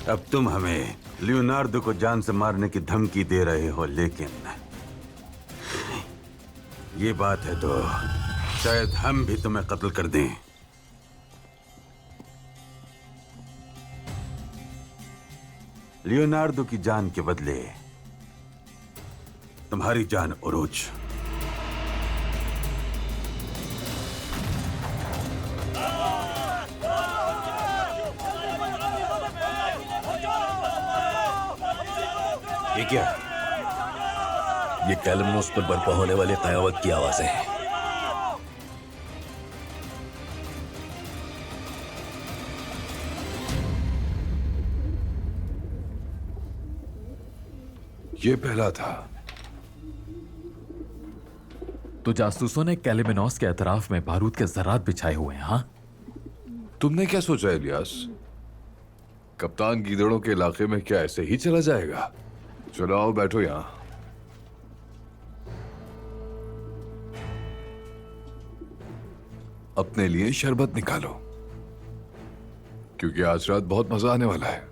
अब तुम हमें लियोनार्डो को जान से मारने की धमकी दे रहे हो, लेकिन ये बात है तो शायद हम भी तुम्हें कत्ल कर दें। लियोनार्डो की जान के बदले तुम्हारी जान, उरूज। ये क्या? ये कैलिमनोस पर बर्पा होने वाली कयामत की आवाजें हैं। ये पहला था। तो जासूसों ने कैलिमिनोस के अतराफ में बारूद के जरात बिछाए हुए हैं। हाँ, तुमने क्या सोचा इलियास? कप्तान गीदड़ों के इलाके में क्या ऐसे ही चला जाएगा? चलो आओ, बैठो यहां। अपने लिए शरबत निकालो, क्योंकि आज रात बहुत मजा आने वाला है।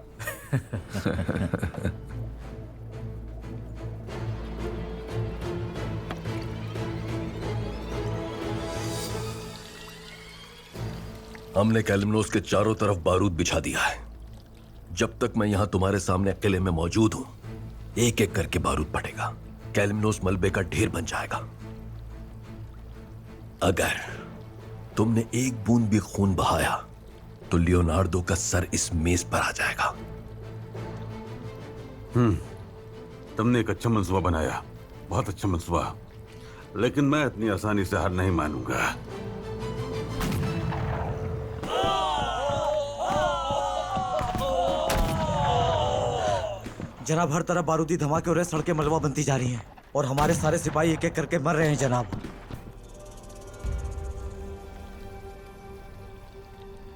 हमने कैलिमनोस के चारों तरफ बारूद बिछा दिया है। जब तक मैं यहां तुम्हारे सामने किले में मौजूद हूं, एक एक करके बारूद फटेगा। कैलिमनोस मलबे का ढेर बन जाएगा। अगर तुमने एक बूंद भी खून बहाया तो लियोनार्डो का सर इस मेज पर आ जाएगा। तुमने एक अच्छा मंसूबा बनाया, बहुत अच्छा मंसूबा, लेकिन मैं इतनी आसानी से हार नहीं मानूंगा। जनाब, हर तरफ बारूदी धमाके हो रहे, सड़कें मलबा बनती जा रही हैं और हमारे सारे सिपाही एक एक करके मर रहे हैं जनाब।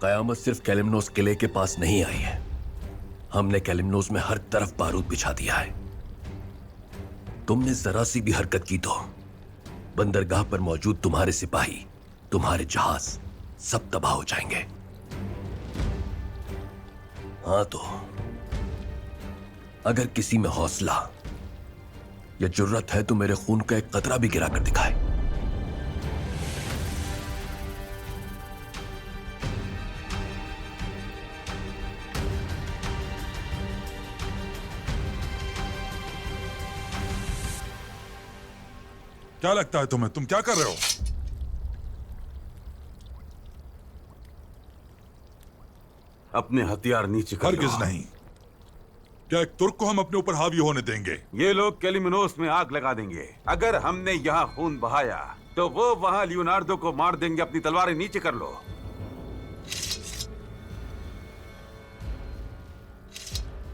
कयामत सिर्फ कैलिमनोस किले के पास नहीं आई है। हमने कैलिमनोस में हर तरफ बारूद बिछा दिया है। तुमने जरा सी भी हरकत की तो बंदरगाह पर मौजूद तुम्हारे सिपाही, तुम्हारे जहाज सब तबाह हो जाएंगे। हाँ, तो अगर किसी में हौसला या जुर्रत है तो मेरे खून का एक कतरा भी गिरा कर दिखाए। क्या लगता है तुम्हें? तुम क्या कर रहे हो? अपने हथियार नीचे कर लो। हरगिज नहीं। क्या एक तुर्क को हम अपने ऊपर हावी होने देंगे? ये लोग कैलिमिनोस में आग लगा देंगे। अगर हमने यहाँ खून बहाया तो वो वहाँ लियोनार्डो को मार देंगे। अपनी तलवारें नीचे कर लो।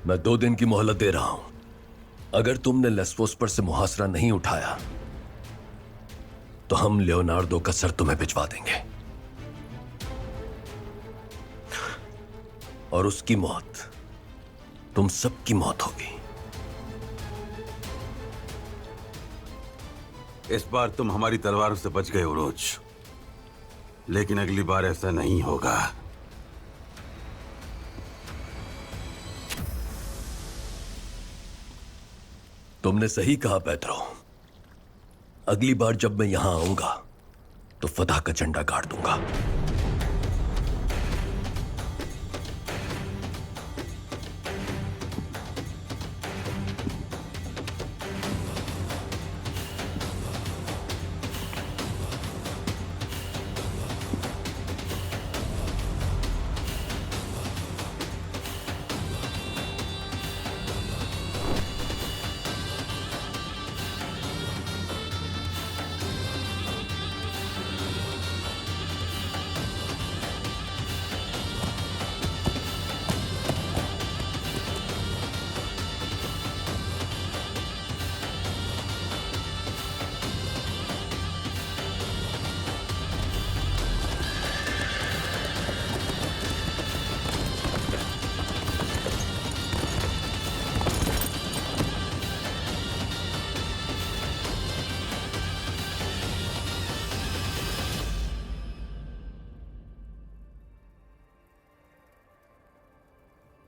मैं 2 दिन की मोहलत दे रहा हूं। अगर तुमने लेस्वोस पर से मुहासरा नहीं उठाया तो हम लियोनार्डो का सर तुम्हें भिजवा देंगे और उसकी मौत तुम सबकी मौत होगी। इस बार तुम हमारी तलवारों से बच गए उरूज, लेकिन अगली बार ऐसा नहीं होगा। तुमने सही कहा पेत्रो। अगली बार जब मैं यहां आऊंगा तो फतह का झंडा गाड़ दूंगा।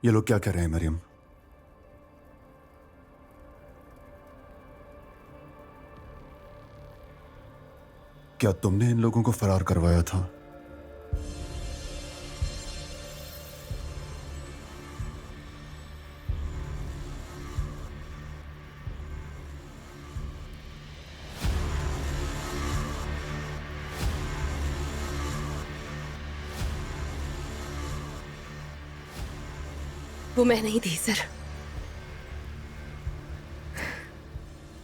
ये लोग क्या कह रहे हैं मरियम? क्या तुमने इन लोगों को फरार करवाया था? वो मैं नहीं थी सर।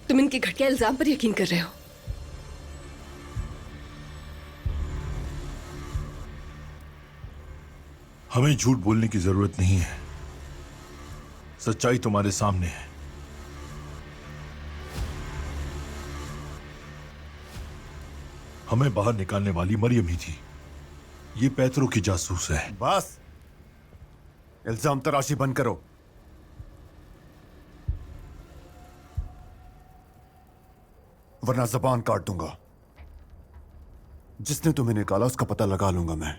तुम इनके घटिया इल्जाम पर यकीन कर रहे हो। हमें झूठ बोलने की जरूरत नहीं है, सच्चाई तुम्हारे सामने है। हमें बाहर निकालने वाली मरियम ही थी। ये पेत्रो की जासूस है। बस इल्जाम तराशी बंद करो। वरना जबान काट दूंगा। जिसने तुम्हें निकाला उसका पता लगा लूंगा मैं।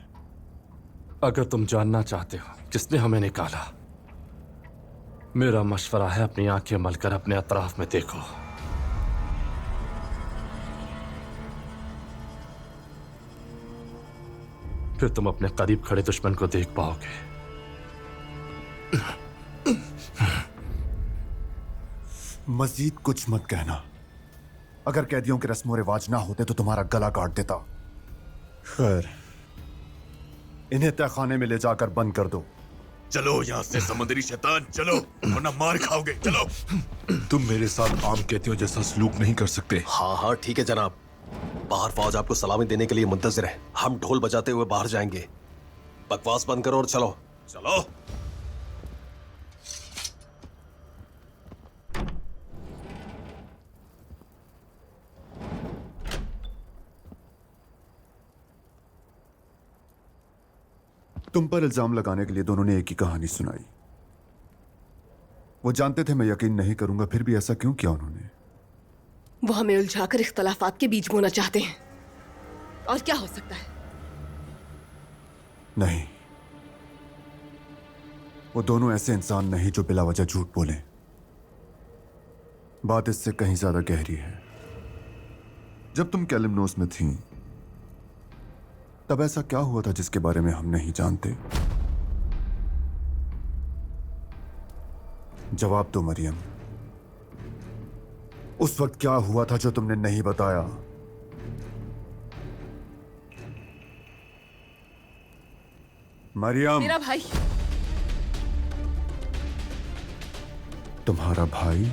अगर तुम जानना चाहते हो किसने हमें निकाला, मेरा मशवरा है अपनी आंखें मलकर अपने अतराफ में देखो। फिर तुम अपने करीब खड़े दुश्मन को देख पाओगे। मजीद कुछ मत कहना। अगर कैदियों के रस्मों रिवाज ना होते तो तुम्हारा गला काट देता। खैर, इन्हें तहखाने में ले जाकर बंद कर दो। चलो यहाँ से समुद्री शैतान, चलो वरना मार खाओगे। चलो। तुम मेरे साथ आम कैदियों जैसा सलूक नहीं कर सकते। हाँ हाँ ठीक है जनाब। बाहर फौज आपको सलामी देने के लिए मुंतजिर है। हम ढोल बजाते हुए बाहर जाएंगे। बकवास बंद करो और चलो। चलो। तुम पर इल्जाम लगाने के लिए दोनों ने एक ही कहानी सुनाई। वो जानते थे मैं यकीन नहीं करूंगा, फिर भी ऐसा क्यों किया उन्होंने? वो हमें उलझाकर इख्तलाफात के बीज बोना चाहते हैं। और क्या हो सकता है? नहीं, वो दोनों ऐसे इंसान नहीं जो बिला वजह झूठ बोले। बात इससे कहीं ज्यादा गहरी है। जब तुम कैलिमनोस में थीं, तब ऐसा क्या हुआ था जिसके बारे में हम नहीं जानते? जवाब दो मरियम। उस वक्त क्या हुआ था जो तुमने नहीं बताया? मरियम। मेरा भाई। तुम्हारा भाई?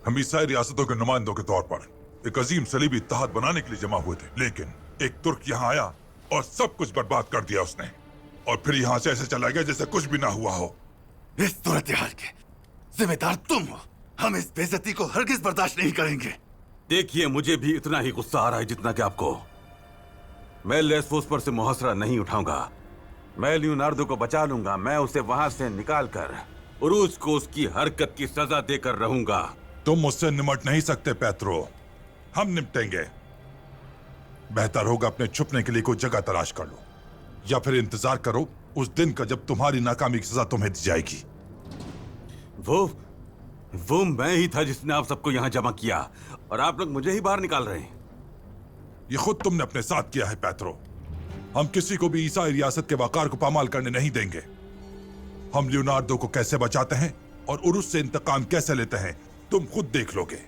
हम ईसाई रियासतों के नुमाइंदों के तौर पर एक अजीम सलीबी इत्तेहाद बनाने के लिए जमा हुए थे, लेकिन एक तुर्क यहाँ आया और सब कुछ बर्बाद कर दिया उसने। और फिर यहाँ से ऐसे चला गया जैसे कुछ भी ना हुआ हो। इस सूरत हाल के जिम्मेदार तुम हो। हम इस बेइज्जती को हरगिज बर्दाश्त नहीं करेंगे। देखिए, मुझे भी इतना ही गुस्सा आ रहा है जितना कि आपको। मैं लेस्बोस पर से मुहसरा नहीं उठाऊंगा। मैं लियोनार्डो को बचा लूंगा। मैं उसे वहां से निकाल कर उरूज को उसकी हरकत की सजा देकर रहूंगा। तुम मुझसे निमट नहीं सकते पेत्रो। हम निपटेंगे। बेहतर होगा अपने छुपने के लिए कोई जगह तलाश कर लो, या फिर इंतजार करो उस दिन का जब तुम्हारी नाकामी की सजा तुम्हें दी जाएगी। वो मैं ही था जिसने आप सबको यहाँ जमा किया, और आप लोग मुझे ही बाहर निकाल रहे हैं। ये खुद तुमने अपने साथ किया है पेत्रो। हम किसी को भी ईसाई रियासत के वकार को पामाल करने नहीं देंगे। हम लियोनार्डो को कैसे बचाते हैं और उरुस से इंतकाम कैसे लेते हैं तुम खुद देख लोगे।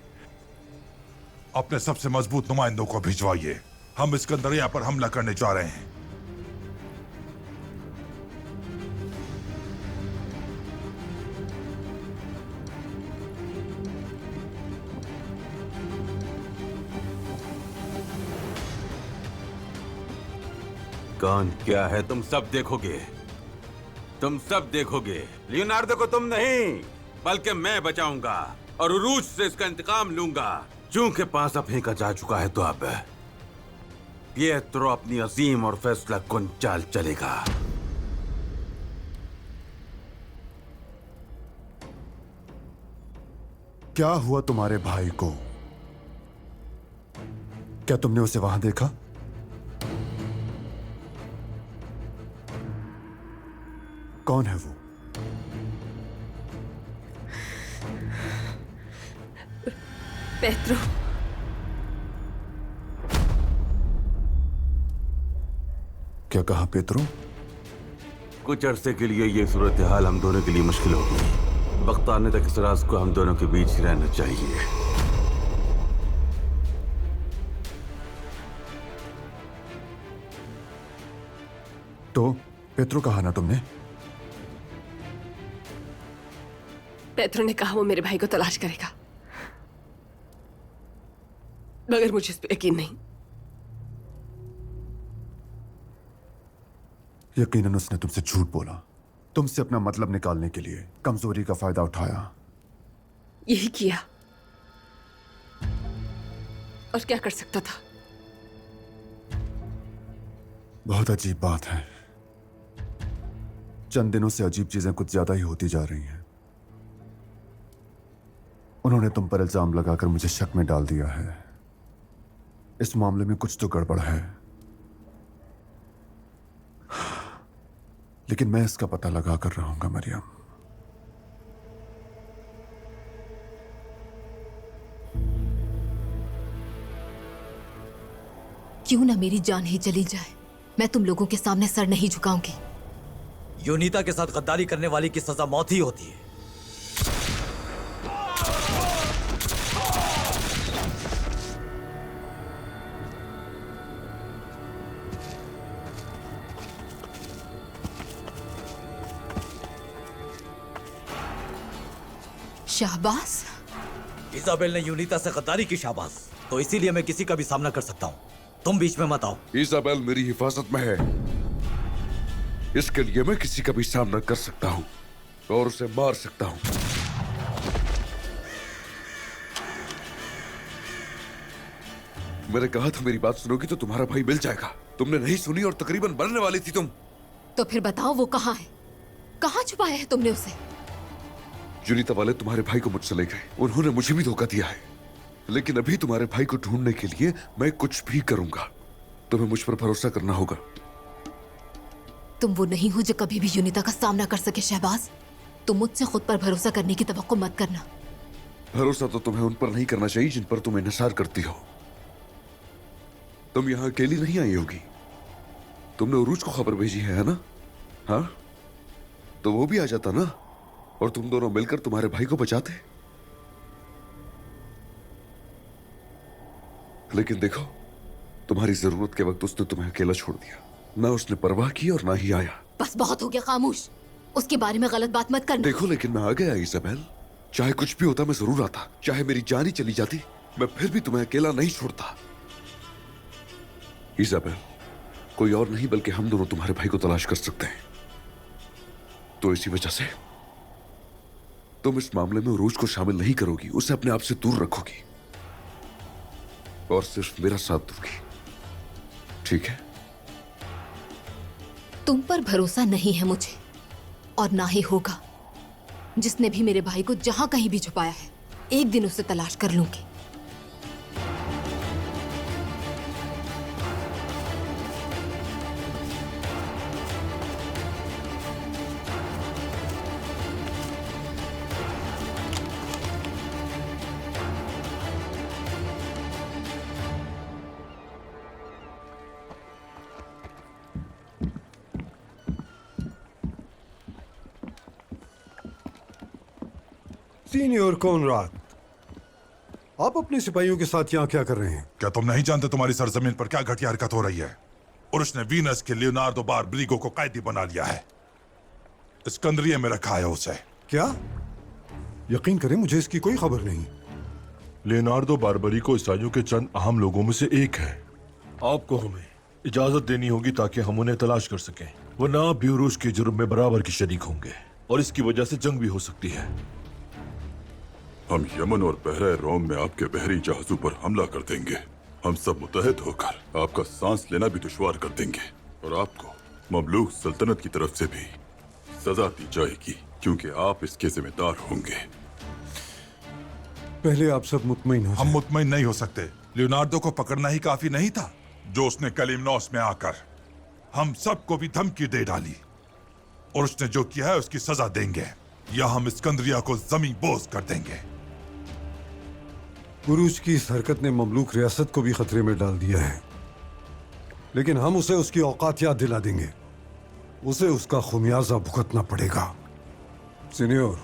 अपने सबसे मजबूत नुमाइंदों को भिजवाइए। हम इस्कंदरिया पर हमला करने जा रहे हैं। कौन क्या है तुम सब देखोगे। तुम सब देखोगे। लियोनार्डो को तुम नहीं, बल्कि मैं बचाऊंगा और उरूज से इसका इंतकाम लूंगा। चूंकि पास अपने का जा चुका है, तो अब पिएत्रो अपनी अजीम और फैसला कुन चाल चलेगा। क्या हुआ तुम्हारे भाई को? क्या तुमने उसे वहां देखा? कौन है वो? पेट्रो। क्या कहा पेट्रो? कुछ अरसे के लिए ये सूरत हाल हम दोनों के लिए मुश्किल होगी। वक्त आने तक इस राज को हम दोनों के बीच ही रहना चाहिए। तो पेट्रो कहा ना तुमने? पेट्रो ने कहा वो मेरे भाई को तलाश करेगा, मगर मुझे इस पे यकीन नहीं। यकीनन उसने तुमसे झूठ बोला, तुमसे अपना मतलब निकालने के लिए कमजोरी का फायदा उठाया। यही किया, और क्या कर सकता था? बहुत अजीब बात है, चंद दिनों से अजीब चीजें कुछ ज्यादा ही होती जा रही हैं। उन्होंने तुम पर इल्जाम लगाकर मुझे शक में डाल दिया है। इस मामले में कुछ तो गड़बड़ है, लेकिन मैं इसका पता लगा कर रहूंगा मरियम। क्यों ना मेरी जान ही चली जाए, मैं तुम लोगों के सामने सर नहीं झुकाऊंगी। यूनिता के साथ गद्दारी करने वाली की सजा मौत ही होती है। शाहबाज, इजाबेल ने यूनिता से गद्दारी की शाबाश, तो इसीलिए मैं किसी का भी सामना कर सकता हूँ। तुम बीच में मत आओ। इजाबेल मेरी हिफाजत में है, इसके लिए मैं किसी का भी सामना कर सकता हूँ और उसे मार सकता हूँ। मैंने कहा था मेरी बात सुनोगी तो तुम्हारा भाई मिल जाएगा। तुमने नहीं सुनी और तकरीबन मरने वाली थी तुम। तो फिर बताओ वो कहाँ है? कहाँ छुपाया है तुमने उसे? यूनिता वाले तुम्हारे भाई को मुझसे ले गए, उन्होंने मुझे भी धोखा दिया है, लेकिन अभी तुम्हारे भाई को ढूंढने के लिए मैं कुछ भी करूंगा। तुम्हें मुझ पर भरोसा करना होगा। तुम वो नहीं हो जो कभी भी यूनिता का सामना कर सके शहबाज। तुम मुझसे खुद पर भरोसा करने की तवक्को मत करना। भरोसा तो तुम्हें उन पर नहीं करना चाहिए जिन पर तुम इन्हिसार करती हो। तुम यहाँ अकेली नहीं आई होगी, तुमने उरूज को खबर भेजी है ना? हाँ, तो वो भी आ जाता ना, और तुम दोनों मिलकर तुम्हारे भाई को बचाते। लेकिन देखो, तुम्हारी जरूरत के वक्त उसने तुम्हें अकेला छोड़ दिया। ना उसने परवाह की और ना ही आया। बस बहुत हो गया, खामोश। उसके बारे में गलत बात मत करना। देखो, लेकिन मैं आ गया इजाबेल। चाहे कुछ भी होता मैं जरूर आता, चाहे मेरी जान ही चली जाती, मैं फिर भी तुम्हें अकेला नहीं छोड़ता। इजाबेल, कोई और नहीं बल्कि हम दोनों तुम्हारे भाई को तलाश कर सकते हैं। तो इसी वजह से तुम इस मामले में उरूज को शामिल नहीं करोगी, उसे अपने आप से दूर रखोगी और सिर्फ मेरा साथ दोगी, ठीक है? तुम पर भरोसा नहीं है मुझे, और ना ही होगा। जिसने भी मेरे भाई को जहां कहीं भी छुपाया है, एक दिन उसे तलाश कर लूंगी। सीनियर कॉनराड, आप अपने सिपाहियों के साथ यहाँ क्या कर रहे हैं? क्या तुम नहीं जानते तुम्हारी सरजमीन पर क्या घटिया हरकत हो रही है? और उसने वीनस के लियोनार्डो बारबरिगो को कैदी बना लिया है। सिकंदरिया में रखा है उसे। क्या? यकीन करें, मुझे इसकी कोई खबर नहीं। लियोनार्डो बारबरिगो ईसाइयों के चंद अहम लोगों में से एक है। आपको हमें इजाजत देनी होगी ताकि हम उन्हें तलाश कर सकें, वरना आप भी उरूज के जुर्म में बराबर की शरीक होंगे और इसकी वजह से जंग भी हो सकती है। हम यमन और बहरे रोम में आपके बहरी जहाजों पर हमला कर देंगे। हम सब मुतहद होकर आपका सांस लेना भी दुश्वार कर देंगे और आपको ममलूक सल्तनत की तरफ से भी सजा दी जाएगी, क्योंकि आप इसके जिम्मेदार होंगे। पहले आप सब मुतमईन हो। हम मुतमईन नहीं हो सकते। लियोनार्डो को पकड़ना ही काफी नहीं था, जो उसने कलिमनोस में आकर हम सबको भी धमकी दे डाली। और उसने जो किया है उसकी सजा देंगे, या हम सिकंदरिया को जमीन बोस कर देंगे। उरूज की इस हरकत ने ममलूक रियासत को भी खतरे में डाल दिया है, लेकिन हम उसे उसकी औकात याद दिला देंगे। उसे उसका खुमियाजा भुगतना पड़ेगा। सीनियर,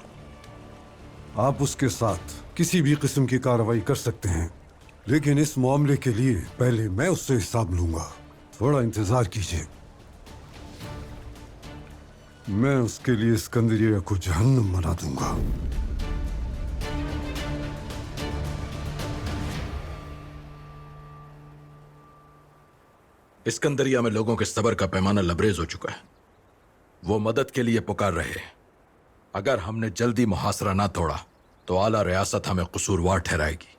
आप उसके साथ किसी भी किस्म की कार्रवाई कर सकते हैं, लेकिन इस मामले के लिए पहले मैं उससे हिसाब लूंगा। थोड़ा इंतजार कीजिए, मैं उसके लिए सिकंदरिया को जहन्नम बना दूंगा। सिकंदरिया में लोगों के सब्र का पैमाना लबरेज हो चुका है। वो मदद के लिए पुकार रहे। अगर हमने जल्दी मुहासरा ना तोड़ा तो आला रियासत हमें कसूरवार ठहराएगी।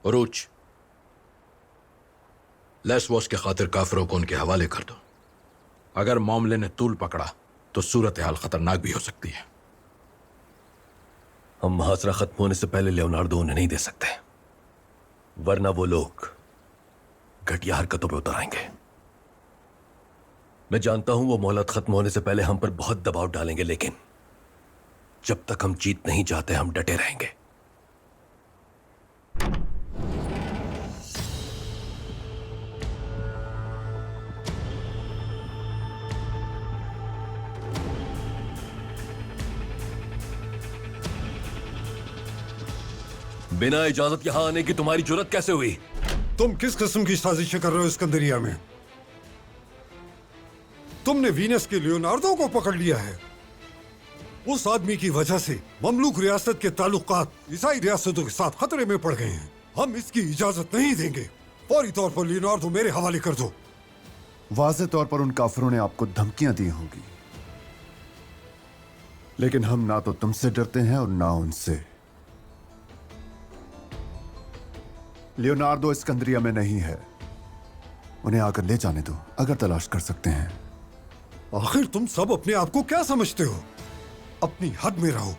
उरूज, लेसवॉस के खातिर काफिरों को उनके हवाले कर दो। अगर मामले ने तूल पकड़ा तो सूरत हाल खतरनाक भी हो सकती है। हम मुहासरा खत्म होने से पहले लियोनार्दो उन्हें नहीं दे सकते, वरना वो लोग घटिया हरकतों पे उतर आएंगे। मैं जानता हूं वो मोहलत खत्म होने से पहले हम पर बहुत दबाव डालेंगे, लेकिन जब तक हम जीत नहीं जाते हम डटे रहेंगे। बिना इजाजत यहां आने की तुम्हारी जुर्रत कैसे हुई? तुम किस किस्म की साजिशें कर रहे हो सिकंदरिया में? तुमने वीनस के लियोनार्दो को पकड़ लिया है। उस आदमी की वजह से ममलूक रियासत के ताल्लुकात ईसाई रियासतों के साथ खतरे में पड़ गए हैं। हम इसकी इजाजत नहीं देंगे। फौरी तौर पर लियोनार्दो मेरे हवाले कर दो। वाज़े तौर पर उन काफिरों ने आपको धमकियां दी होंगी, लेकिन हम ना तो तुमसे डरते हैं और ना उनसे। लियोनार्दो सिकंदरिया में नहीं है, उन्हें आकर ले जाने दो अगर तलाश कर सकते हैं। आखिर तुम सब अपने आप को क्या समझते हो? अपनी हद में रहो।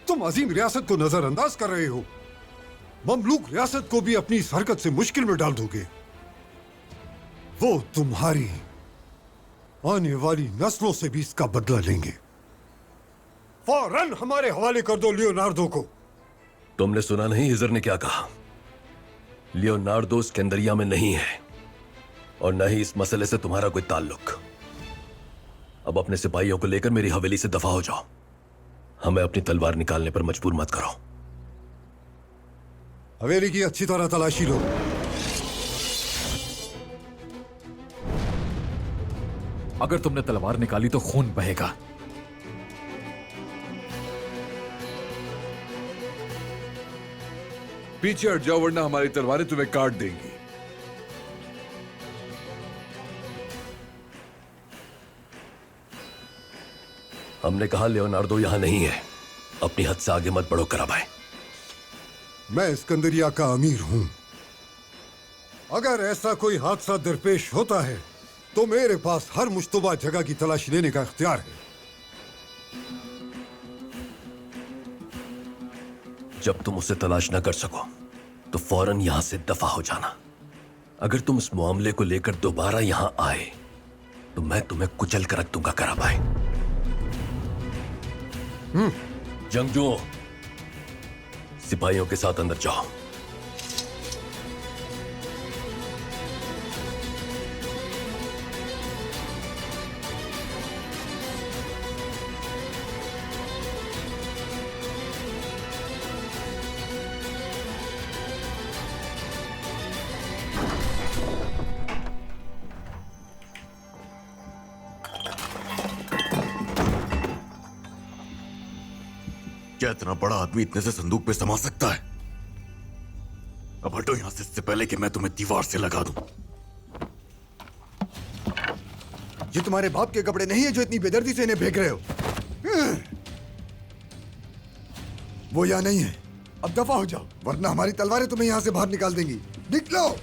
तुम अजीम रियासत को नजरअंदाज कर रहे हो। ममलूक रियासत को भी अपनी इस हरकत से मुश्किल में डाल दोगे। वो तुम्हारी आने वाली नस्लों से भी इसका बदला लेंगे। फौरन हमारे हवाले कर दो लियोनार्दो को। तुमने सुना नहीं हिजर ने क्या कहा? लियोनार्दो सिकंदरिया में नहीं है और न ही इस मसले से तुम्हारा कोई ताल्लुक। अब अपने सिपाहियों को लेकर मेरी हवेली से दफा हो जाओ। हमें अपनी तलवार निकालने पर मजबूर मत करो। हवेली की अच्छी तरह तलाशी लो। अगर तुमने तलवार निकाली तो खून बहेगा। पीछे हट जाओ वरना हमारी तलवारें तुम्हें काट देंगी। हमने कहा लियोनार्दो यहां नहीं है। अपनी हद से आगे मत बढ़ो कराबाई। मैं सिकंदरिया का अमीर हूं। अगर ऐसा कोई हादसा दरपेश होता है तो मेरे पास हर मुश्तबा जगह की तलाशी लेने का इख्तियार है। जब तुम उसे तलाश न कर सको तो फौरन यहां से दफा हो जाना। अगर तुम इस मामले को लेकर दोबारा यहां आए तो मैं तुम्हें कुचल कर रख दूंगा कराबाई। जंगजुओं, सिपाहियों के साथ अंदर जाओ। क्या इतना बड़ा आदमी इतने से संदूक पे समा सकता है? अब हटो यहां से, इससे पहले कि मैं तुम्हें दीवार से लगा दूं। ये तुम्हारे बाप के कपड़े नहीं है जो इतनी बेदर्दी से इन्हें फेंक रहे हो। वो यहाँ नहीं है। अब दफा हो जाओ वरना हमारी तलवारें तुम्हें यहां से बाहर निकाल देंगी। निकलो।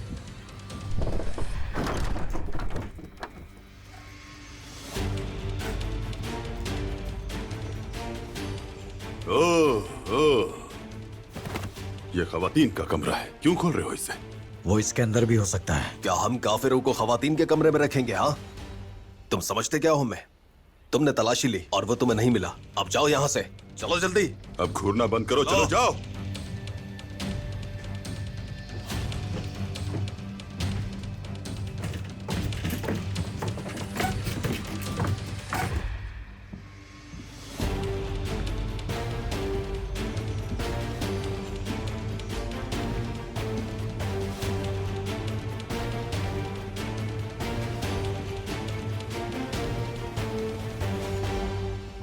ये खवातीन का कमरा है, क्यों खोल रहे हो इसे? वो इसके अंदर भी हो सकता है। क्या हम काफिरों को खवातीन के कमरे में रखेंगे? हाँ, तुम समझते क्या हो मैं? तुमने तलाशी ली और वो तुम्हें नहीं मिला। अब जाओ यहाँ से, चलो जल्दी। अब घूरना बंद करो, चलो जाओ।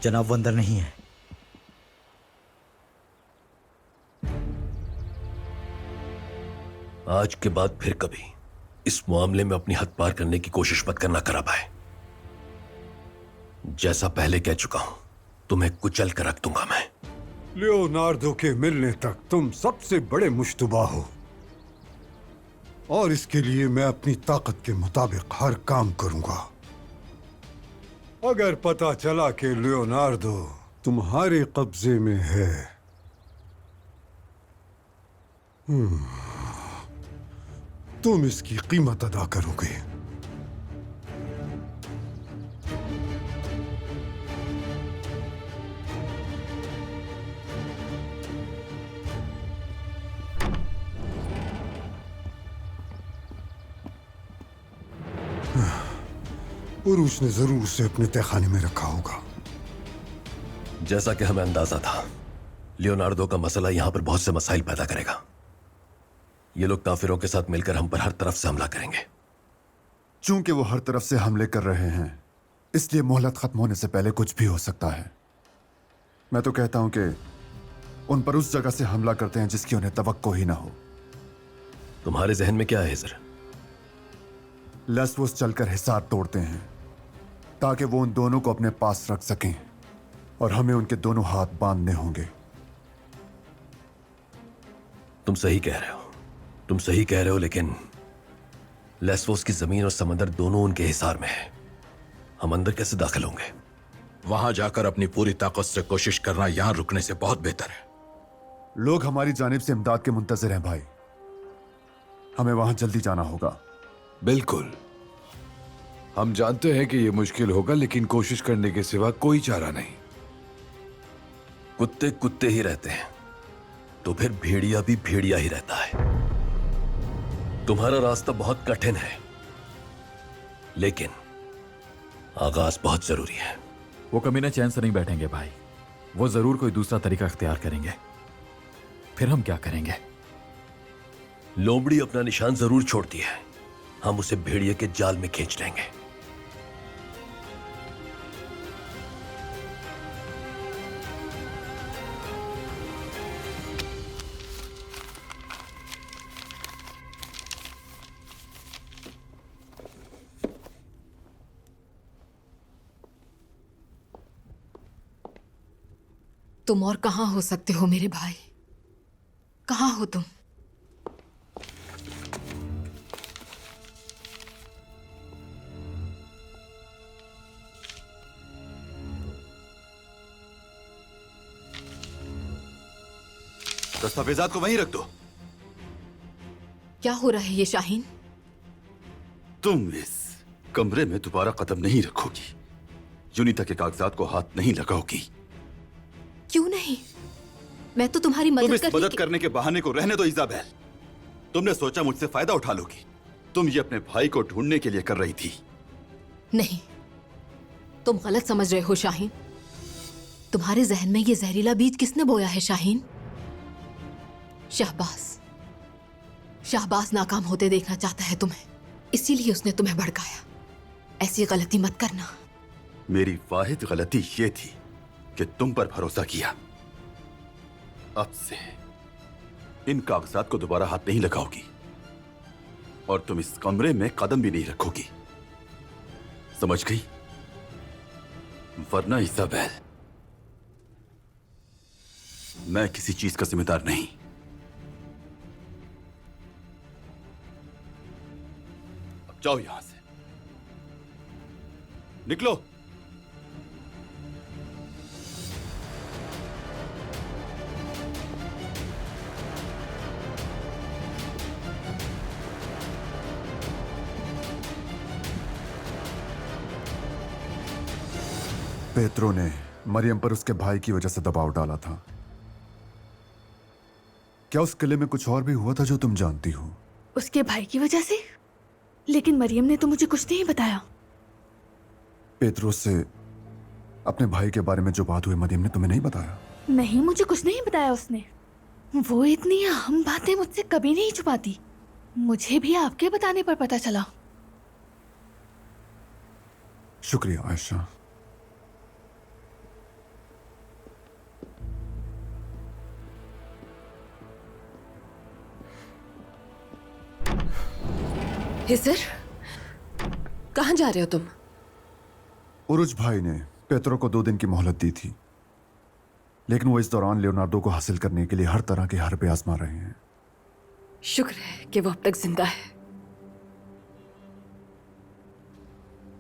जनाब वो अंदर नहीं है। आज के बाद फिर कभी इस मामले में अपनी हद पार करने की कोशिश मत करना करा भाई। जैसा पहले कह चुका हूं, तुम्हें कुचल कर रख दूंगा मैं। लियोनार्डो के मिलने तक तुम सबसे बड़े मुश्तबा हो, और इसके लिए मैं अपनी ताकत के मुताबिक हर काम करूंगा। अगर पता चला कि लियोनार्डो तुम्हारे कब्जे में है, तुम इसकी कीमत अदा करोगे। और उसने जरूर उसे अपने तहखाने में रखा होगा। जैसा कि हमें अंदाजा था, लियोनार्डो का मसला यहां पर बहुत से मसाइल पैदा करेगा। ये लोग काफिरों के साथ मिलकर हम पर हर तरफ से हमला करेंगे। चूंकि वो हर तरफ से हमले कर रहे हैं, इसलिए मोहलत खत्म होने से पहले कुछ भी हो सकता है। मैं तो कहता हूं कि उन पर उस जगह से हमला करते हैं जिसकी उन्हें तवक्को ही ना हो। तुम्हारे जहन में क्या है हिजर? लेस्वोस चलकर हिसार तोड़ते हैं ताकि वो उन दोनों को अपने पास रख सकें, और हमें उनके दोनों हाथ बांधने होंगे। तुम सही कह रहे हो, तुम सही कह रहे हो, लेकिन लेस्वोस की जमीन और समंदर दोनों उनके हिसार में है। हम अंदर कैसे दाखिल होंगे? वहां जाकर अपनी पूरी ताकत से कोशिश करना यहां रुकने से बहुत बेहतर है। लोग हमारी जानिब से इमदाद के मुंतजिर हैं भाई। हमें वहां जल्दी जाना होगा। बिल्कुल, हम जानते हैं कि यह मुश्किल होगा, लेकिन कोशिश करने के सिवा कोई चारा नहीं। कुत्ते कुत्ते ही रहते हैं तो फिर भेड़िया भी भेड़िया ही रहता है। तुम्हारा रास्ता बहुत कठिन है, लेकिन आगाज बहुत जरूरी है। वो कमीने चैन से नहीं बैठेंगे भाई। वो जरूर कोई दूसरा तरीका अख्तियार करेंगे। फिर हम क्या करेंगे? लोमड़ी अपना निशान जरूर छोड़ती है, हम उसे भेड़िए के जाल में खींच लेंगे। तुम और कहां हो सकते हो मेरे भाई? कहां हो तुम? दस्तावेजात को वहीं रख दो। क्या हो रहा है ये शाहीन? तुम इस कमरे में दोबारा कदम नहीं रखोगी। यूनिता के कागजात को हाथ नहीं लगाओगी। क्यों नहीं? मैं तो तुम्हारी तुम मदद इस मदद करने के बहाने को रहने दो इजाबेल। तुमने सोचा मुझसे फायदा उठा लोगी। तुम ये अपने भाई को ढूंढने के लिए कर रही थी। नहीं, तुम गलत समझ रहे हो शाहीन। तुम्हारे जहन में ये जहरीला बीज किसने बोया है शाहीन? शाहबाज। शाहबाज नाकाम होते देखना चाहता है तुम्हें, इसीलिए उसने तुम्हें भड़काया। ऐसी गलती मत करना। मेरी वाहिद गलती ये थी कि तुम पर भरोसा किया। अब से इन कागजात को दोबारा हाथ नहीं लगाओगी, और तुम इस कमरे में कदम भी नहीं रखोगी। समझ गई? वरना इजाबेल, मैं किसी चीज का जिम्मेदार नहीं। अब जाओ यहां से, निकलो। पेत्रो ने मरियम पर उसके भाई की वजह से दबाव डाला था। क्या उस किले में कुछ और भी हुआ था जो तुम जानती हो? उसके भाई की वजह से? लेकिन मरियम ने तो मुझे कुछ नहीं बताया। पेत्रो से अपने भाई के बारे में जो बात हुई मरियम ने तुम्हें नहीं बताया? नहीं, मुझे कुछ नहीं बताया उसने। वो इतनी अहम बातें मुझसे कभी नहीं छुपाती। मुझे भी आपके बताने पर पता चला। शुक्रिया आयशा। हिजर, कहाँ जा रहे हो तुम? उरुज भाई ने पेत्रो को 2 दिन की मोहलत दी थी, लेकिन वो इस दौरान लियोनार्डो को हासिल करने के लिए हर तरह के हरबे आजमा रहे हैं। शुक्र है कि वो अब तक जिंदा है।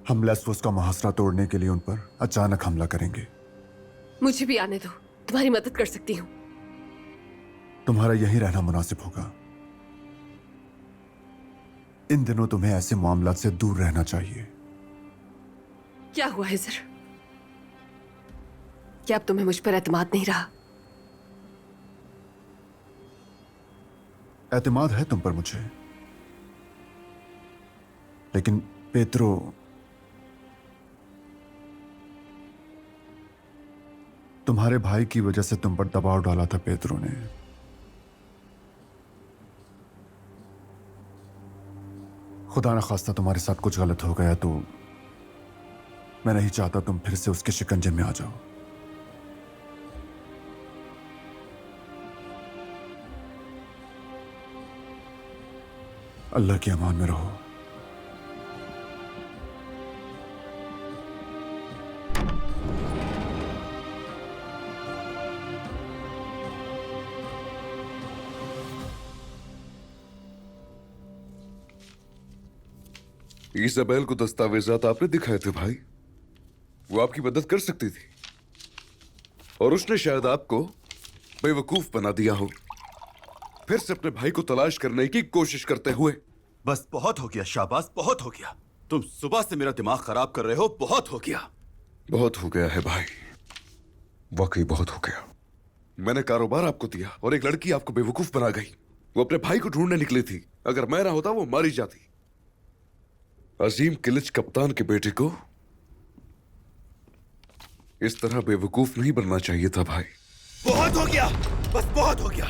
हम लेस्वोस का मुहासरा तोड़ने के लिए उन पर अचानक हमला करेंगे। मुझे भी आने दो, तुम्हारी मदद कर सकती हूँ। तुम्हारा यहीं रहना मुनासिब होगा। इन दिनों तुम्हें ऐसे मामलात से दूर रहना चाहिए। क्या हुआ हिजर? क्या अब तुम्हें मुझ पर एतमाद नहीं रहा? एतमाद है तुम पर मुझे, लेकिन पेत्रो तुम्हारे भाई की वजह से तुम पर दबाव डाला था। पेत्रो ने खुदा न खास्ता तुम्हारे साथ कुछ गलत हो गया तो मैं नहीं चाहता तुम फिर से उसके शिकंजे में आ जाओ। अल्लाह की अमान में रहो। इसाबेल को दस्तावेजात आपने दिखाए थे भाई। वो आपकी मदद कर सकती थी और उसने शायद आपको बेवकूफ बना दिया हो, फिर से अपने भाई को तलाश करने की कोशिश करते हुए। बस बहुत हो गया शाबाश, बहुत हो गया। तुम सुबह से मेरा दिमाग खराब कर रहे हो। बहुत हो गया। बहुत हो गया है भाई, वाकई बहुत हो गया। मैंने कारोबार आपको दिया और एक लड़की आपको बेवकूफ बना गई। वो अपने भाई को ढूंढने निकली थी। अगर मैं ना होता वो मारी जाती। अजीम किलिच कप्तान के बेटे को इस तरह बेवकूफ नहीं बनना चाहिए था भाई। बहुत हो गया, बस बहुत हो गया।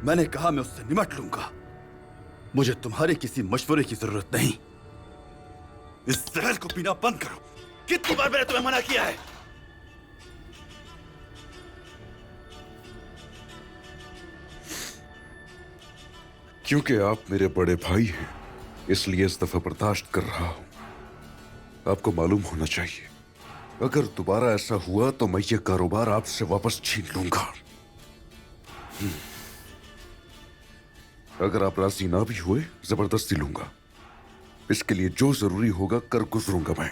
मैंने कहा मैं उससे निमट लूंगा। मुझे तुम्हारे किसी मशवरे की जरूरत नहीं। इस जहर को पीना बंद करो। कितनी बार मैंने तुम्हें मना किया है? क्योंकि आप मेरे बड़े भाई हैं, इसलिए इस दफा बर्दाश्त कर रहा हूं। आपको मालूम होना चाहिए, अगर दोबारा ऐसा हुआ तो मैं ये कारोबार आपसे वापस छीन लूंगा। अगर आप राजी ना भी हुए, जबरदस्ती लूंगा। इसके लिए जो जरूरी होगा कर गुजरूंगा मैं।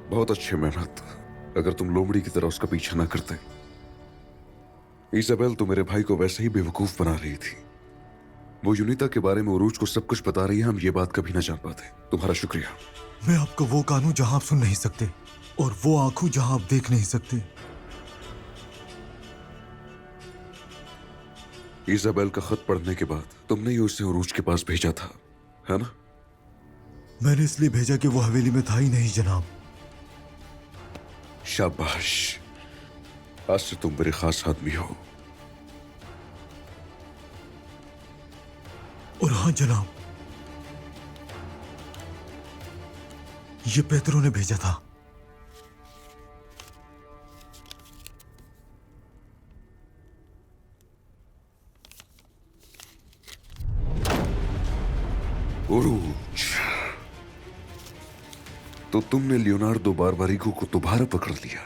बहुत अच्छी मेहनत। अगर तुम लोमड़ी की तरह उसका पीछा ना करते। इसाबेल तो मेरे भाई को वैसे ही बेवकूफ बना रही थी। वो यूनिता के बारे में उरूज को सब कुछ बता रही है। हम ये बात कभी ना जान पाते। तुम्हारा शुक्रिया। मैं आपका वो कान हूं जहां आप सुन नहीं सकते, और वो आंख हूं जहां आप देख नहीं सकते। इसाबेल का खत पढ़ने के बाद तुमने ही उसे उरूज के पास भेजा था, है ना? मैंने इसलिए भेजा कि वो हवेली में था ही नहीं जनाब। शाबाश, आज से तुम मेरे खास आदमी हो। और हाँ जनाब, ये पेत्रो ने भेजा था। उरूज, तो तुमने लियोनार्डो बारबारिगो को दोबारा पकड़ लिया।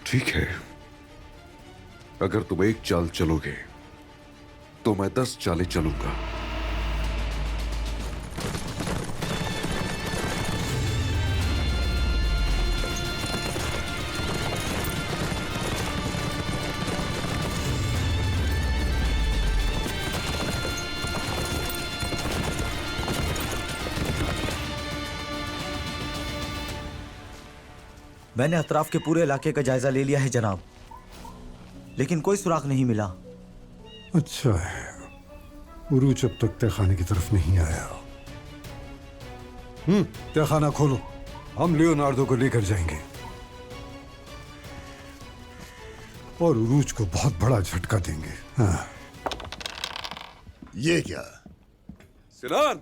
ठीक है, अगर तुम एक चाल चलोगे तो मैं 10 चाले चलूंगा। मैंने अतराफ के पूरे इलाके का जायजा ले लिया है जनाब, लेकिन कोई सुराग नहीं मिला। अच्छा है, उरूज अब तक तहखाने की तरफ नहीं आया। तहखाना खोलो, हम लियोनार्डो को लेकर जाएंगे और उरूज को बहुत बड़ा झटका देंगे। हाँ। ये क्या? सिनान!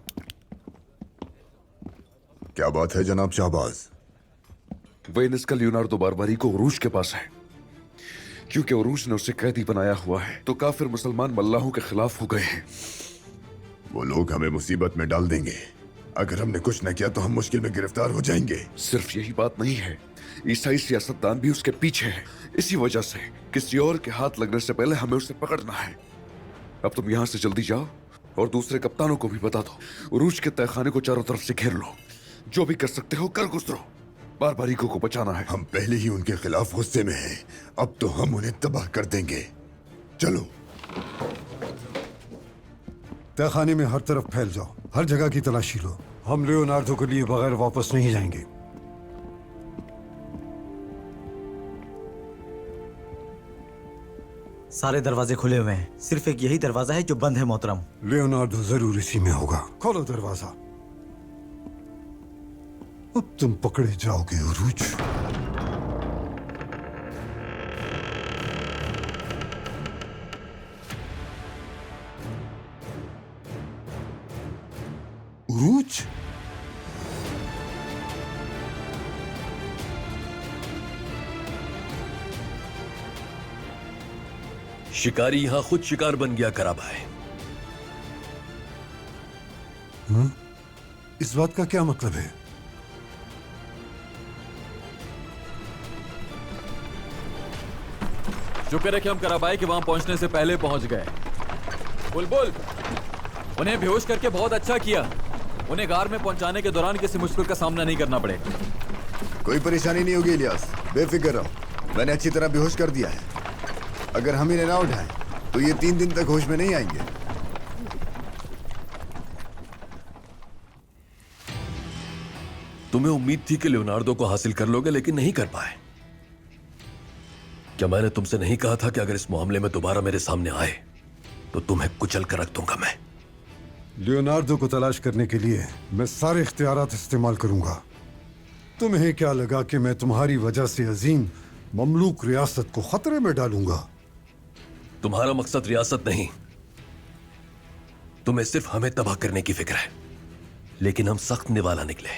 क्या बात है जनाब शाहबाज? वेनिस का लियोनार्डो बारबारी को उरूज के पास है, क्योंकि उरूज ने उसे कैदी बनाया हुआ है। तो काफिर मुसलमान मल्लाहों के खिलाफ हो गए हैं। वो लोग हमें मुसीबत में डाल देंगे। अगर हमने कुछ न किया तो हम मुश्किल में गिरफ्तार हो जाएंगे। सिर्फ यही बात नहीं है, ईसाई सियासतदान भी उसके पीछे है। इसी वजह से किसी और के हाथ लगने से पहले हमें उसे पकड़ना है। अब तुम यहाँ से जल्दी जाओ और दूसरे कप्तानों को भी बता दो, उरूज के तहखाने को चारों तरफ से घेर लो। जो भी कर सकते हो कर गुजरो, बारबारिकों को बचाना है। हम पहले ही उनके खिलाफ गुस्से में हैं, अब तो हम उन्हें तबाह कर देंगे। चलो। तहखाने में हर तरफ फैल जाओ, हर जगह की तलाशी लो। हम लियोनार्डो के लिए बगैर वापस नहीं जाएंगे। सारे दरवाजे खुले हुए हैं, सिर्फ एक यही दरवाजा है जो बंद है मोहतरम। लियोनार्डो जरूर इसी में होगा। खोलो दरवाजा। अब तुम पकड़े जाओगे उरूज। उरूज? शिकारी यहां खुद शिकार बन गया कराबा है। इस बात का क्या मतलब है? शुक्र है कि हम कराबाई के वहां पहुंचने से पहले पहुंच गए। बुलबुल, उन्हें बेहोश करके बहुत अच्छा किया। उन्हें गार में पहुंचाने के दौरान किसी मुश्किल का सामना नहीं करना पड़ेगा। कोई परेशानी नहीं होगी इलियास, बेफिक्र रहो। मैंने अच्छी तरह बेहोश कर दिया है। अगर हम इन्हें ना उठाएं तो ये 3 दिन तक होश में नहीं आएंगे। तुम्हें उम्मीद थी कि लियोनार्डो को हासिल कर लोगे, लेकिन नहीं कर पाए। क्या मैंने तुमसे नहीं कहा था कि अगर इस मामले में दोबारा मेरे सामने आए तो तुम्हें कुचल कर रख दूंगा मैं? लियोनार्डो को तलाश करने के लिए मैं सारे इख्तियारात इस्तेमाल करूंगा। तुम्हें क्या लगा कि मैं तुम्हारी वजह से अजीम ममलूक रियासत को खतरे में डालूंगा? तुम्हारा मकसद रियासत नहीं, तुम्हें सिर्फ हमें तबाह करने की फिक्र है। लेकिन हम सख्त निवाला निकले।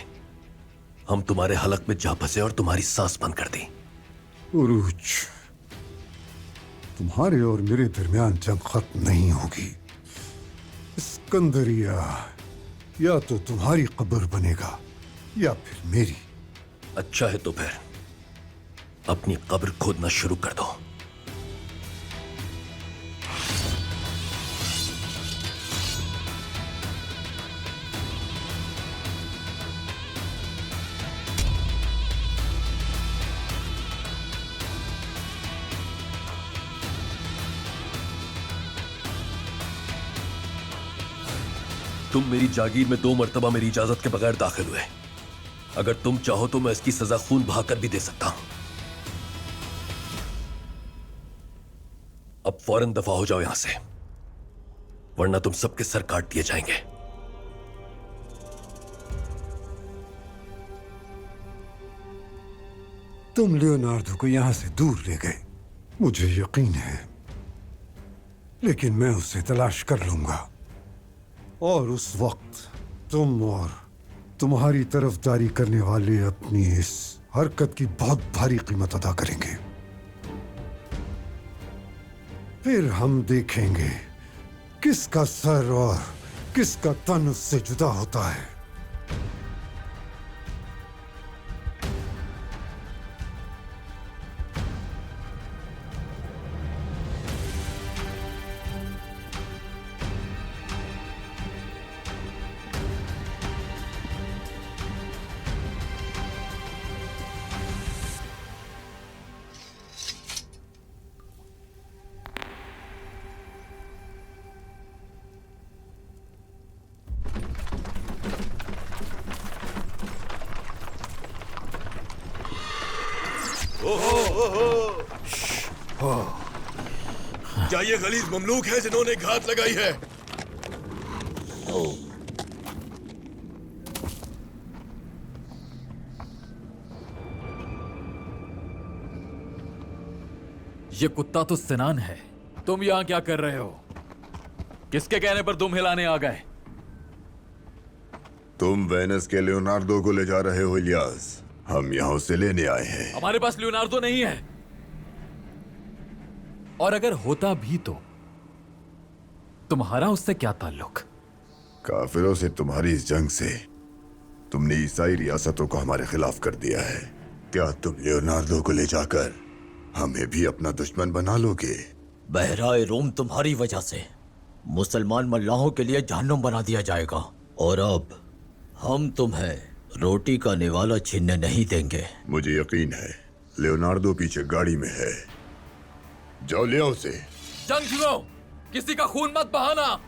हम तुम्हारे हलक में जा फंसे और तुम्हारी सांस बंद कर दी। उरूज, तुम्हारे और मेरे दरमियान जंग खत्म नहीं होगी। सिकंदरिया या तो तुम्हारी कब्र बनेगा या फिर मेरी। अच्छा है तो फिर अपनी कब्र खोदना शुरू कर दो। तुम मेरी जागीर में 2 मर्तबा मेरी इजाजत के बगैर दाखिल हुए। अगर तुम चाहो तो मैं इसकी सजा खून बहाकर भी दे सकता हूं। अब फौरन दफा हो जाओ यहां से, वरना तुम सबके सर काट दिए जाएंगे। तुम लियोनार्डो को यहां से दूर ले गए, मुझे यकीन है, लेकिन मैं उसे तलाश कर लूंगा और उस वक्त तुम और तुम्हारी तरफदारी करने वाले अपनी इस हरकत की बहुत भारी कीमत अदा करेंगे। फिर हम देखेंगे किसका सर और किसका तन उससे जुदा होता है। क्या ये गलीज ममलूक है जिन्होंने घात लगाई है? ये कुत्ता तो सिनान है। तुम यहां क्या कर रहे हो? किसके कहने पर तुम हिलाने आ गए? तुम वेनस के लियोनार्डो को ले जा रहे हो इलियास। हम यहां उसे लेने आए हैं। हमारे पास लियोनार्डो नहीं है, और अगर होता भी तो तुम्हारा उससे क्या ताल्लुक? काफिरों से तुम्हारी इस जंग से तुमने ईसाई रियासतों को हमारे खिलाफ कर दिया है। क्या तुम लियोनार्डो को ले जाकर हमें भी अपना दुश्मन बना लोगे? बहराए रोम तुम्हारी वजह से मुसलमान मल्लाहों के लिए जहन्नुम बना दिया जाएगा, और अब हम तुम्हें रोटी का निवाला छीनने नहीं देंगे। मुझे यकीन है लियोनार्डो पीछे गाड़ी में है। जाओ ले आओ उसे। जंगजुओं, किसी का खून मत बहाना।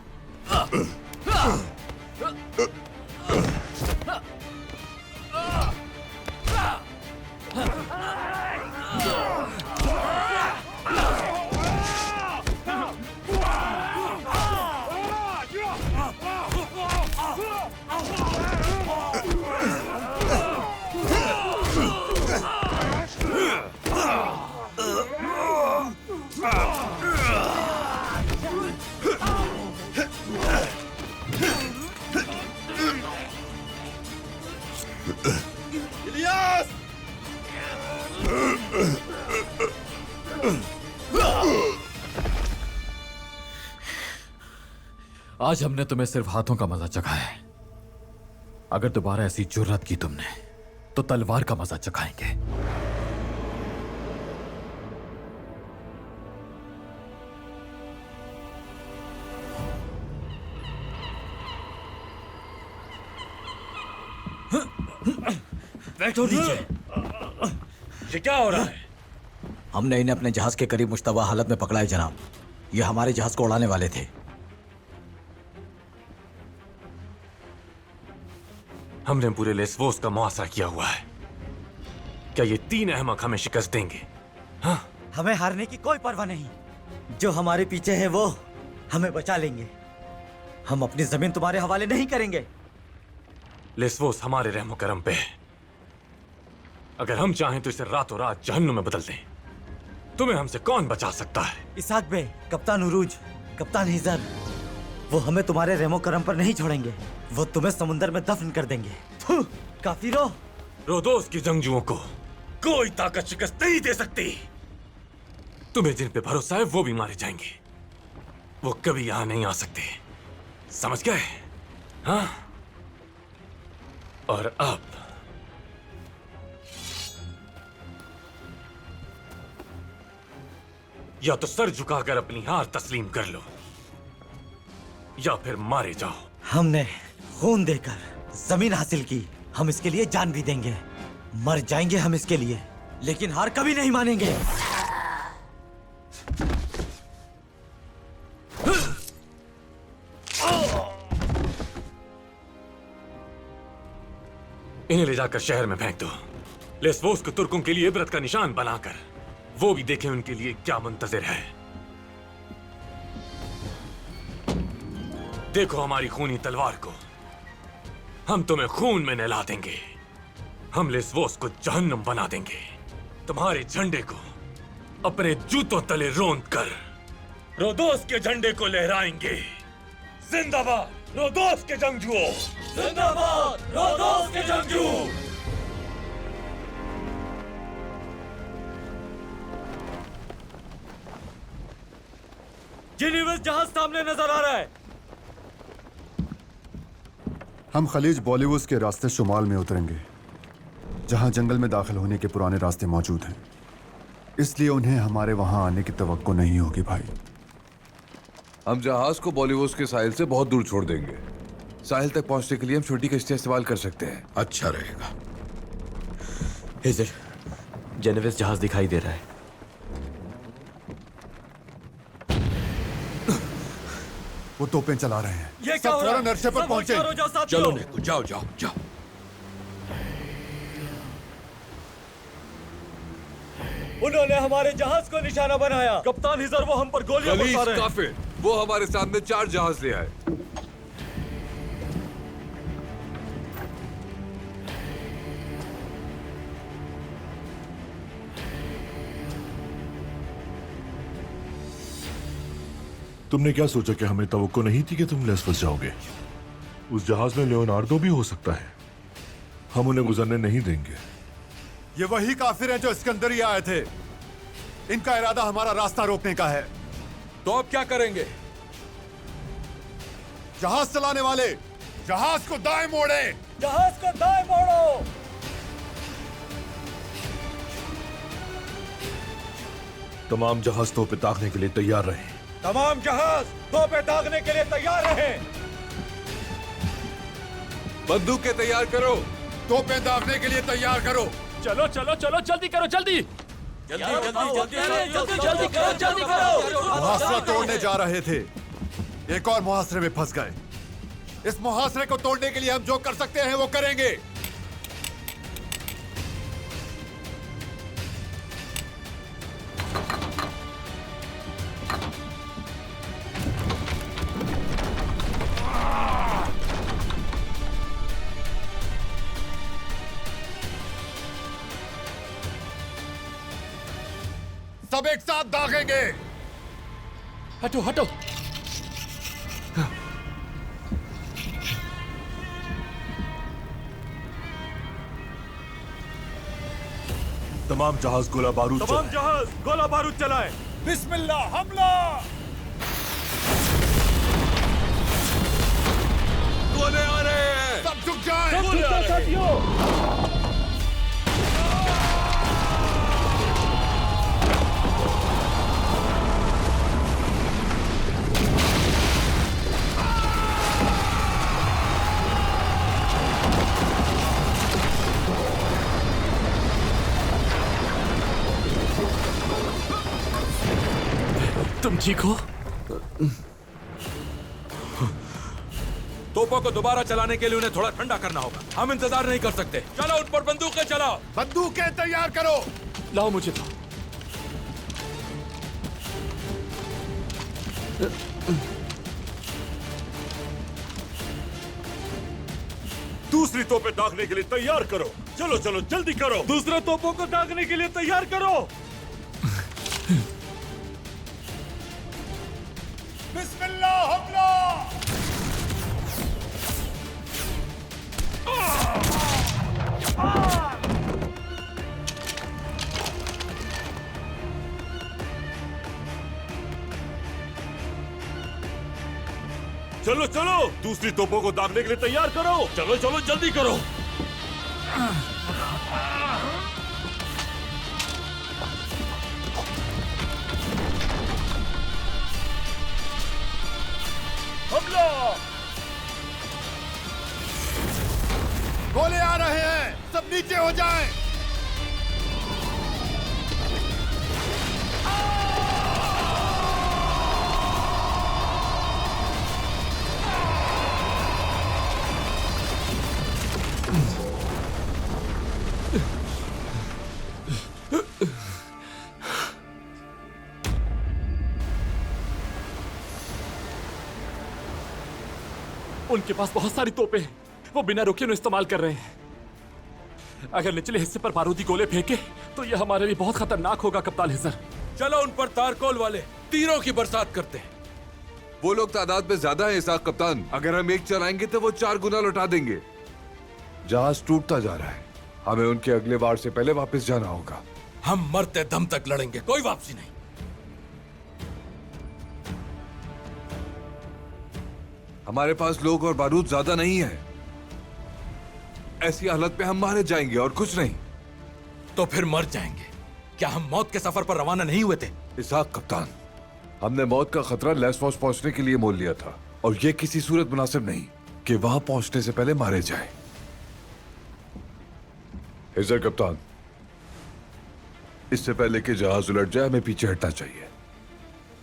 इलियास! आज हमने तुम्हें सिर्फ हाथों का मजा चखाया है। अगर दोबारा ऐसी जुर्रत की तुमने तो तलवार का मजा चखाएंगे। बैठो नीचे। ये क्या हो रहा है? हमने इन्हें अपने जहाज के करीब मुश्तबा हालत में पकड़ा है जनाब। ये हमारे जहाज को उड़ाने वाले थे। हमने पूरे लेस्वोस का मुआसरा किया हुआ है। क्या ये 3 अहमक हमें शिकस्त देंगे? हाँ? हमें हारने की कोई परवाह नहीं। जो हमारे पीछे है वो हमें बचा लेंगे। हम अपनी जमीन तुम्हारे हवाले नहीं करेंगे। लेस्वोस हमारे रहमो करम पे है। अगर हम चाहें तो इसे रातों रात जहन्नुम में बदल दें। तुम्हें हमसे कौन बचा सकता है? इसाक बे, कप्तान उरूज, कप्तान हिजर, वो हमें तुम्हारे रहमो करम पर नहीं छोड़ेंगे। वो तुम्हें समुंदर में दफन कर देंगे। काफिरों, रोदोस की जंगजुओं को कोई ताकत शिकस्त नहीं दे सकती। तुम्हें जिन पे भरोसा है वो भी मारे जाएंगे। वो कभी यहां नहीं आ सकते। समझ गए? हाँ? और अब या तो सर झुकाकर अपनी हार तस्लीम कर लो, या फिर मारे जाओ। हमने खून देकर जमीन हासिल की, हम इसके लिए जान भी देंगे। मर जाएंगे हम इसके लिए, लेकिन हार कभी नहीं मानेंगे। इन्हें ले जाकर शहर में फेंक दो। लेस्वोस को तुर्कों के लिए इबरत का निशान बनाकर। वो भी देखें उनके लिए क्या मुंतजिर है। देखो हमारी खूनी तलवार को। हम तुम्हें खून में नहला देंगे। हम लेस्वोस को जहन्नुम बना देंगे। तुम्हारे झंडे को अपने जूतों तले रोंद कर रोदोस के झंडे को लहराएंगे। जिंदाबाद रोदोस के जंगजुओं! जिंदाबाद रोदोस के जंगजू! जिनीवस जहाज सामने नजर आ रहा है। हम खलीज बॉलीवुड के रास्ते शुमाल में उतरेंगे, जहां जंगल में दाखिल होने के पुराने रास्ते मौजूद हैं। इसलिए उन्हें हमारे वहां आने की तवक्को नहीं होगी भाई। हम जहाज को बॉलीवुड के साहिल से बहुत दूर छोड़ देंगे। साहिल तक पहुंचने के लिए हम छोटी कश्तियां इस्तेमाल कर सकते हैं। अच्छा रहेगा। हिजर, जेनेविस जहाज दिखाई दे रहा है। वो तोपें चला रहे हैं। ये सब फौरन अरसे पर पहुंचे। चलो नेको, जाओ जाओ जाओ। उन्होंने हमारे जहाज को निशाना बनाया। कप्तान हिजर वो हम पर गोलियां बरसा रहे हैं। काफिर, वो हमारे सामने 4 जहाज ले आए। तुमने क्या सोचा कि हमें तवक्को नहीं थी कि तुम लेस फंस जाओगे? उस जहाज में लियोनार्डो भी हो सकता है। हम उन्हें गुजरने नहीं देंगे। ये वही काफिर हैं जो इसके अंदर ही आए थे। इनका इरादा हमारा रास्ता रोकने का है। तो अब क्या करेंगे? जहाज चलाने वाले, जहाज को दाएं मोड़े। जहाज को दाएं मोड़ो। तमाम जहाज तो पे ताकने के लिए तैयार रहे। तमाम जहाज तोपे दागने के लिए तैयार रहे। बंदूकें तैयार करो। तोपें दागने के लिए तैयार करो। चलो चलो चलो, जल्दी करो, जल्दी जल्दी करो। मुहासरा तोड़ने जा रहे थे, एक और मुहासरे में फंस गए। इस मुहासरे को तोड़ने के लिए हम जो कर सकते हैं वो करेंगे। सब एक साथ दागेंगे। हटो हटो। तमाम जहाज गोला बारूद तमाम जहाज गोला बारूद चलाएं। बिस्मिल्लाह, हमला। गोले आ रहे हैं। सब झुक जाएं। साथियों। तुम ठीक हो? तोपों को दोबारा चलाने के लिए उन्हें थोड़ा ठंडा करना होगा। हम इंतजार नहीं कर सकते। चलो उन पर बंदूकें चलाओ। बंदूकें तैयार करो। लाओ मुझे तो। दूसरी तोपें दागने के लिए तैयार करो। चलो चलो जल्दी करो। दूसरे तोपों को दागने के लिए तैयार करो। बिस्मिल्लाह, हमला। चलो चलो, दूसरी तोपों को दागने के लिए तैयार करो। चलो चलो जल्दी करो। हमला। गोले आ रहे हैं, सब नीचे हो जाएं। उनके पास बहुत सारी तोपें हैं। वो बिना रुके उन्हें इस्तेमाल कर रहे हैं। अगर निचले हिस्से पर बारूदी गोले फेंके तो यह हमारे लिए बहुत खतरनाक होगा कप्तान हिजर। चलो उन पर तारकोल वाले तीरों की बरसात करते हैं। वो लोग तादाद में ज्यादा है इसाक कप्तान। अगर हम एक चलाएंगे तो वो 4 गुना लौटा देंगे। जहाज टूटता जा रहा है। हमें उनके अगले वार से पहले वापस जाना होगा। हम मरते दम तक लड़ेंगे, कोई वापसी नहीं। हमारे पास लोग और बारूद ज्यादा नहीं है। ऐसी हालत में हम मारे जाएंगे और कुछ नहीं। तो फिर मर जाएंगे। क्या हम मौत के सफर पर रवाना नहीं हुए थे? इसाक कप्तान, हमने मौत का खतरा लेसबॉस पहुंचने के लिए मोल लिया था और यह किसी सूरत मुनासिब नहीं कि वहां पहुंचने से पहले मारे जाए। हिजर कप्तान, इससे पहले कि जहाज उलट जाए हमें पीछे हटना चाहिए।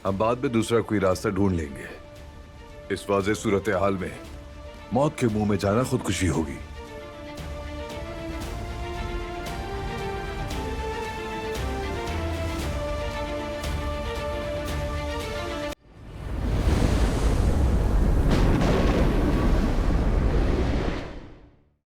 हम बाद में दूसरा कोई रास्ता ढूंढ लेंगे। इस वाज़ेह सूरत हाल में मौत के मुंह में जाना खुदकुशी होगी।